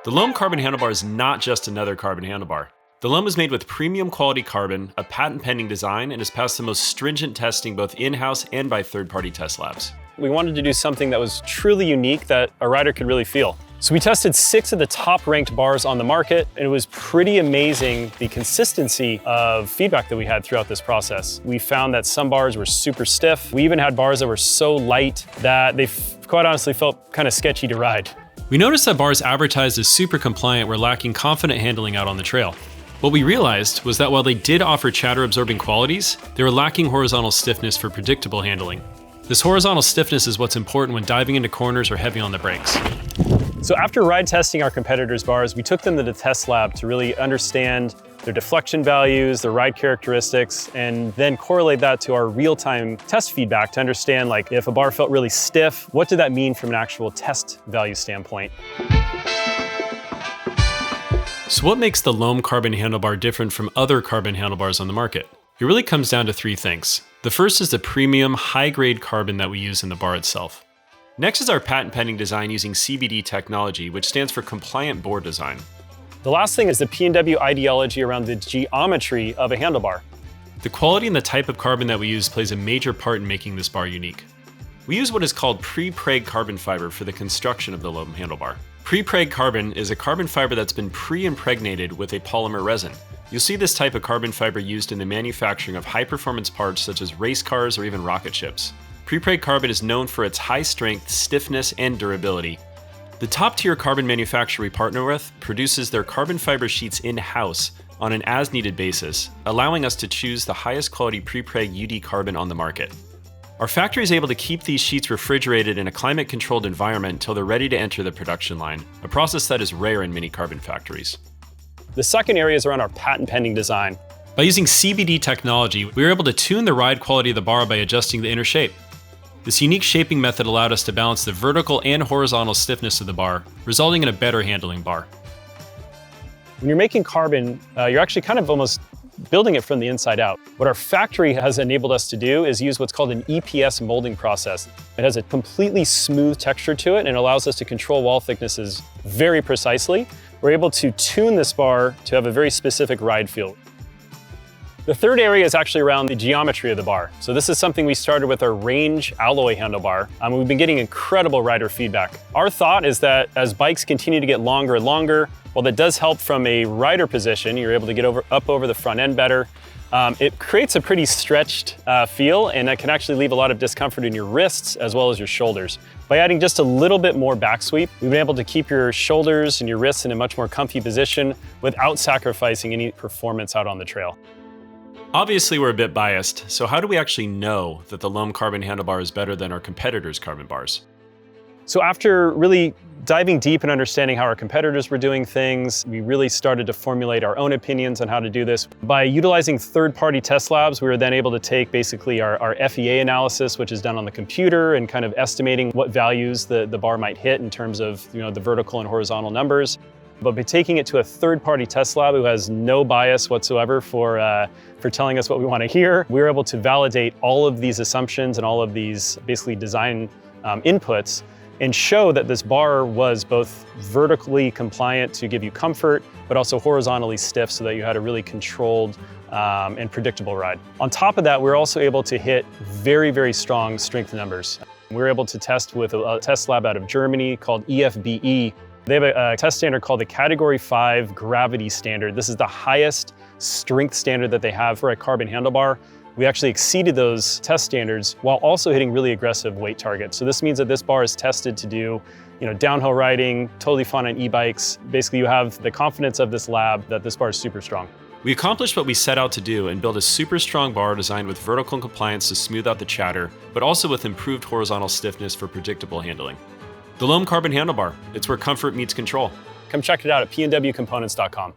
The Loam carbon handlebar is not just another carbon handlebar. The Loam is made with premium quality carbon, a patent-pending design, and has passed the most stringent testing both in-house and by third-party test labs. We wanted to do something that was truly unique that a rider could really feel. So we tested 6 of the top-ranked bars on the market, and it was pretty amazing the consistency of feedback that we had throughout this process. We found that some bars were super stiff. We even had bars that were so light that they quite honestly felt kind of sketchy to ride. We noticed that bars advertised as super compliant were lacking confident handling out on the trail. What we realized was that while they did offer chatter-absorbing qualities, they were lacking horizontal stiffness for predictable handling. This horizontal stiffness is what's important when diving into corners or heavy on the brakes. So after ride testing our competitors' bars, we took them to the test lab to really understand their deflection values, their ride characteristics, and then correlate that to our real-time test feedback to understand, like, if a bar felt really stiff, what did that mean from an actual test value standpoint? So what makes the Loam carbon handlebar different from other carbon handlebars on the market? It really comes down to 3 things. The first is the premium, high-grade carbon that we use in the bar itself. Next is our patent-pending design using CBD Technology, which stands for Compliant Board Design. The last thing is the PNW ideology around the geometry of a handlebar. The quality and the type of carbon that we use plays a major part in making this bar unique. We use what is called pre-preg carbon fiber for the construction of the Loam handlebar. Pre-preg carbon is a carbon fiber that's been pre-impregnated with a polymer resin. You'll see this type of carbon fiber used in the manufacturing of high-performance parts such as race cars or even rocket ships. Pre-preg carbon is known for its high strength, stiffness, and durability. The top-tier carbon manufacturer we partner with produces their carbon fiber sheets in-house on an as-needed basis, allowing us to choose the highest quality pre-preg UD carbon on the market. Our factory is able to keep these sheets refrigerated in a climate-controlled environment until they're ready to enter the production line, a process that is rare in many carbon factories. The second area is around our patent-pending design. By using CBD technology, we were able to tune the ride quality of the bar by adjusting the inner shape. This unique shaping method allowed us to balance the vertical and horizontal stiffness of the bar, resulting in a better handling bar. When you're making carbon, you're actually kind of almost building it from the inside out. What our factory has enabled us to do is use what's called an EPS molding process. It has a completely smooth texture to it and allows us to control wall thicknesses very precisely. We're able to tune this bar to have a very specific ride feel. The third area is actually around the geometry of the bar. So this is something we started with our range alloy handlebar. We've been getting incredible rider feedback. Our thought is that as bikes continue to get longer and longer, while that does help from a rider position, you're able to get up over the front end better. It creates a pretty stretched feel, and that can actually leave a lot of discomfort in your wrists as well as your shoulders. By adding just a little bit more back sweep, we've been able to keep your shoulders and your wrists in a much more comfy position without sacrificing any performance out on the trail. Obviously, we're a bit biased, so how do we actually know that the Loam carbon handlebar is better than our competitors' carbon bars? So after really diving deep and understanding how our competitors were doing things, we really started to formulate our own opinions on how to do this. By utilizing third-party test labs, we were then able to take basically our FEA analysis, which is done on the computer, and kind of estimating what values the bar might hit in terms of, the vertical and horizontal numbers. But by taking it to a third-party test lab who has no bias whatsoever for telling us what we want to hear, we were able to validate all of these assumptions and all of these basically design inputs and show that this bar was both vertically compliant to give you comfort, but also horizontally stiff so that you had a really controlled and predictable ride. On top of that, we were also able to hit very, very strong strength numbers. We were able to test with a test lab out of Germany called EFBE. They have a test standard called the Category 5 Gravity Standard. This is the highest strength standard that they have for a carbon handlebar. We actually exceeded those test standards while also hitting really aggressive weight targets. So this means that this bar is tested to do, downhill riding, totally fun on e-bikes. Basically, you have the confidence of this lab that this bar is super strong. We accomplished what we set out to do and build a super strong bar designed with vertical compliance to smooth out the chatter, but also with improved horizontal stiffness for predictable handling. The Loam carbon handlebar, it's where comfort meets control. Come check it out at pnwcomponents.com.